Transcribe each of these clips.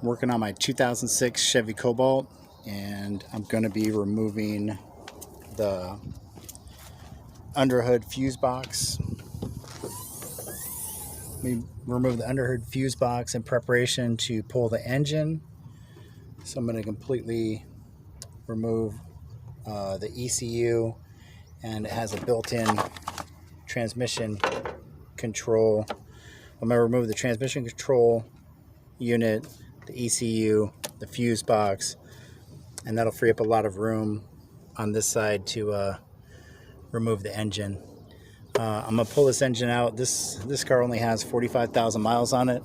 Working on my 2006 Chevy Cobalt, and I'm going to be removing the underhood fuse box. We remove the underhood fuse box in preparation to pull the engine. So I'm going to completely remove the ECU, and it has a built-in transmission control. I'm going to remove the transmission control unit, the ECU, the fuse box, and that'll free up a lot of room on this side to remove the engine. I'm gonna pull this engine out. This car only has 45,000 miles on it,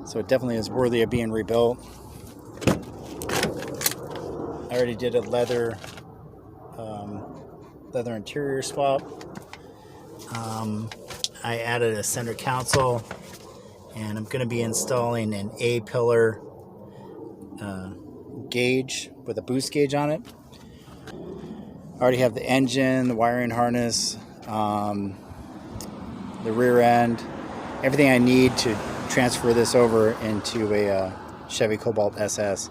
so it definitely is worthy of being rebuilt. I already did a leather interior swap. I added a center console, and I'm going to be installing an A-pillar gauge with a boost gauge on it. I already have the engine, the wiring harness, the rear end, everything I need to transfer this over into a Chevy Cobalt SS.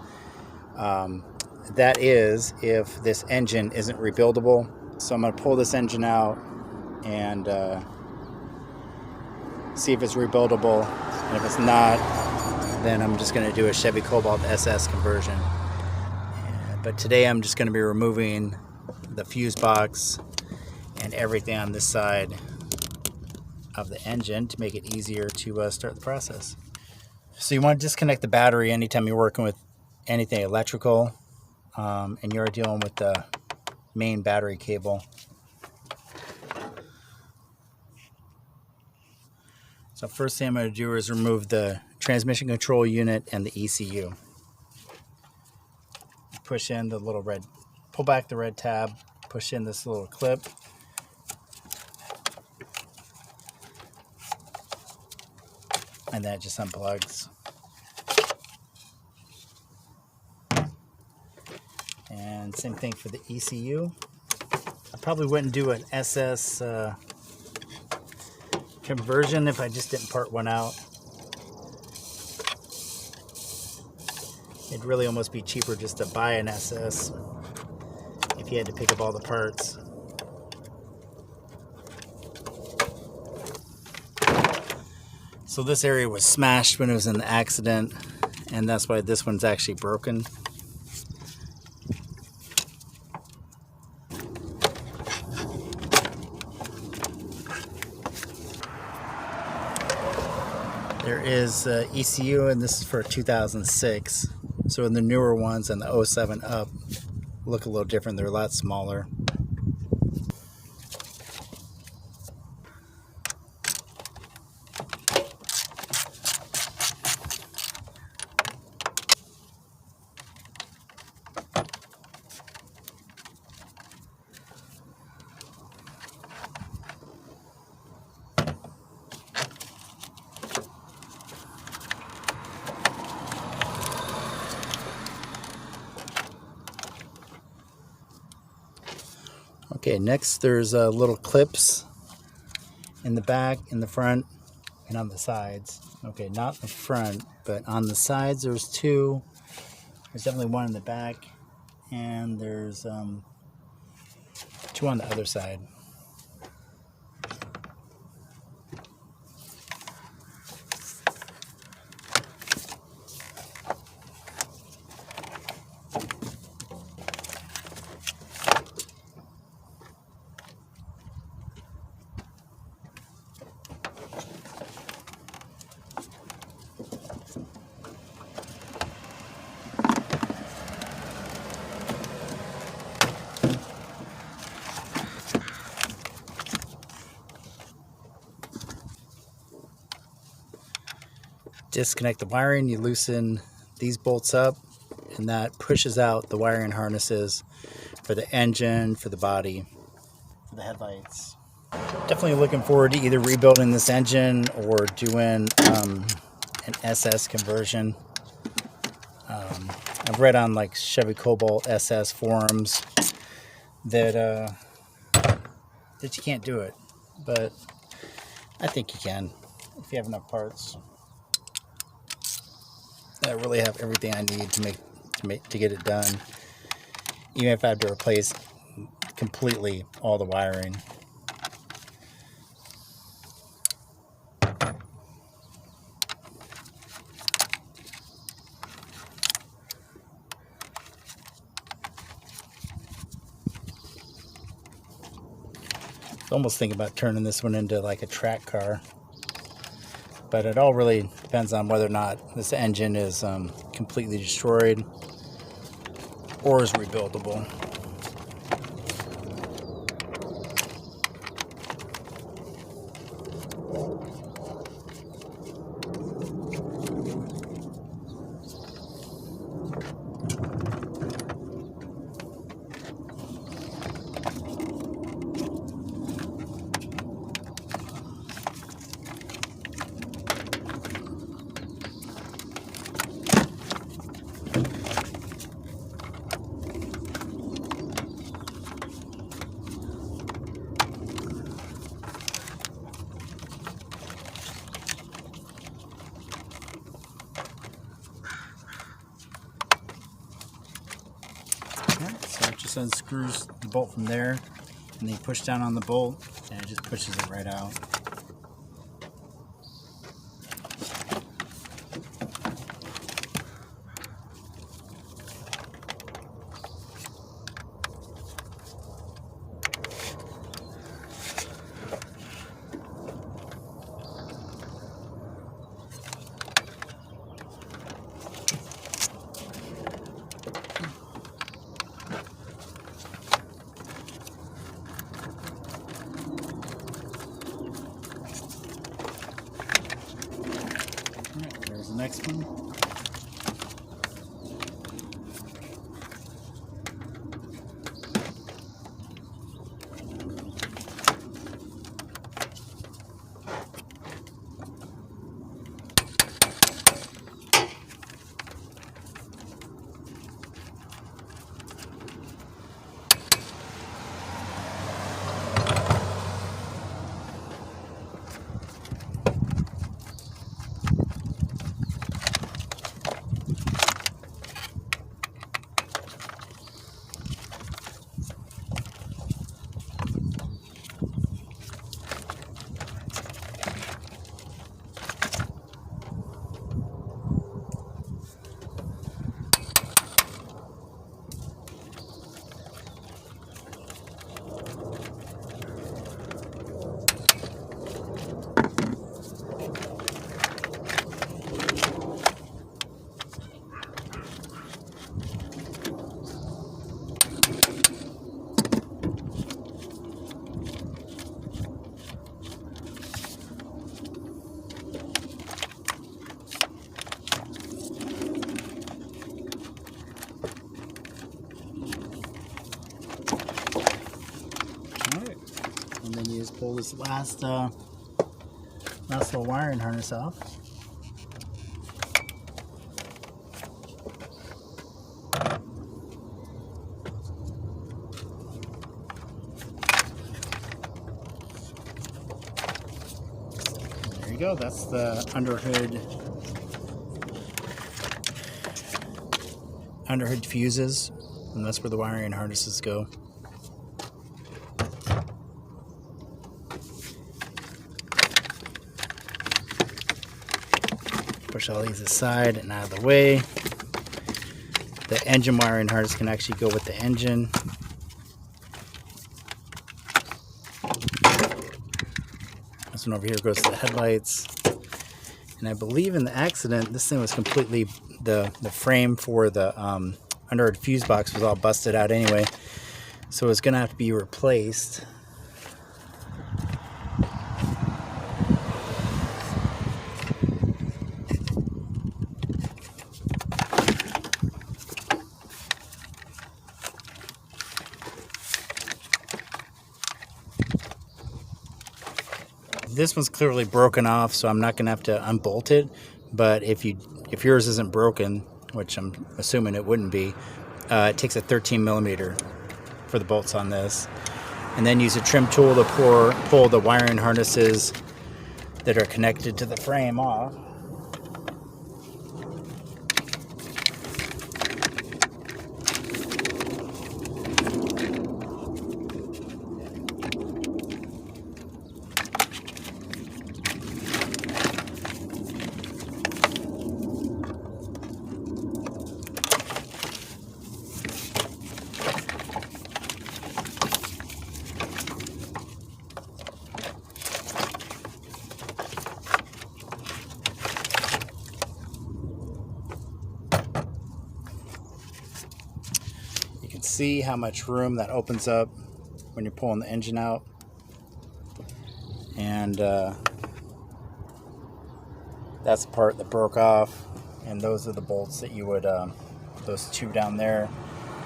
That is if this engine isn't rebuildable. So I'm going to pull this engine out and see if it's rebuildable, and if it's not, then I'm just going to do a Chevy Cobalt SS conversion. But today I'm just going to be removing the fuse box and everything on this side of the engine to make it easier to start the process. So you want to disconnect the battery anytime you're working with anything electrical, and you're dealing with the main battery cable. So first thing I'm going to do is remove the transmission control unit and the ECU. Push in the little red, pull back the red tab, push in this little clip. And that just unplugs. And same thing for the ECU. I probably wouldn't do an SS conversion if I just didn't part one out. It'd really almost be cheaper just to buy an SS if you had to pick up all the parts. So this area was smashed when it was in the accident, and that's why this one's actually broken. There is ECU, and this is for 2006. So in the newer ones and the 07 up look a little different. They're a lot smaller. Okay, next there's little clips in the back, in the front, and on the sides. Okay, not the front, but on the sides there's two. There's definitely one in the back, and there's two on the other side. Disconnect the wiring, you loosen these bolts up, and that pushes out the wiring harnesses for the engine, for the body, for the headlights. Definitely looking forward to either rebuilding this engine or doing an SS conversion. I've read on like Chevy Cobalt SS forums that you can't do it, but I think you can if you have enough parts. I really have everything I need to get it done, even if I have to replace completely all the wiring. I almost think about turning this one into like a track car, but it all really depends on whether or not this engine is completely destroyed or is rebuildable. So it just unscrews the bolt from there, and then you push down on the bolt and it just pushes it right out. Alright, there's the next one. And then you just pull this last little wiring harness off. And there you go. That's the underhood fuses, and that's where the wiring harnesses go. Push all these aside and out of the way. The engine wiring harness can actually go with the engine. This one over here goes to the headlights. And I believe in the accident, this thing was completely, the frame for the underhood fuse box was all busted out anyway. So it's going to have to be replaced. This one's clearly broken off, so I'm not going to have to unbolt it. But if yours isn't broken, which I'm assuming it wouldn't be, it takes a 13 millimeter for the bolts on this, and then use a trim tool to pull the wiring harnesses that are connected to the frame off. see how much room that opens up when you're pulling the engine out. And that's the part that broke off, and those are the bolts that you would, those two down there,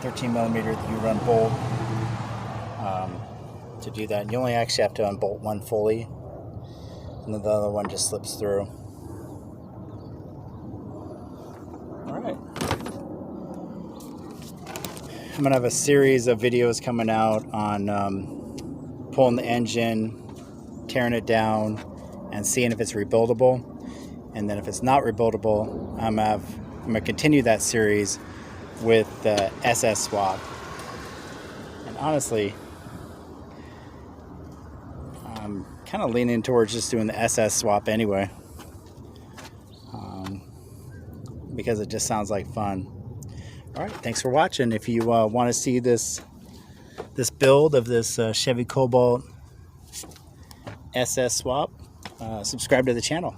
13 millimeter that you run bolt to do that. And you only actually have to unbolt one fully, and then the other one just slips through. Alright. I'm going to have a series of videos coming out on pulling the engine, tearing it down, and seeing if it's rebuildable. And then if it's not rebuildable, I'm going to continue that series with the SS swap. And honestly, I'm kind of leaning towards just doing the SS swap anyway, because it just sounds like fun. All right, thanks for watching. If you want to see this build of this Chevy Cobalt SS swap, subscribe to the channel.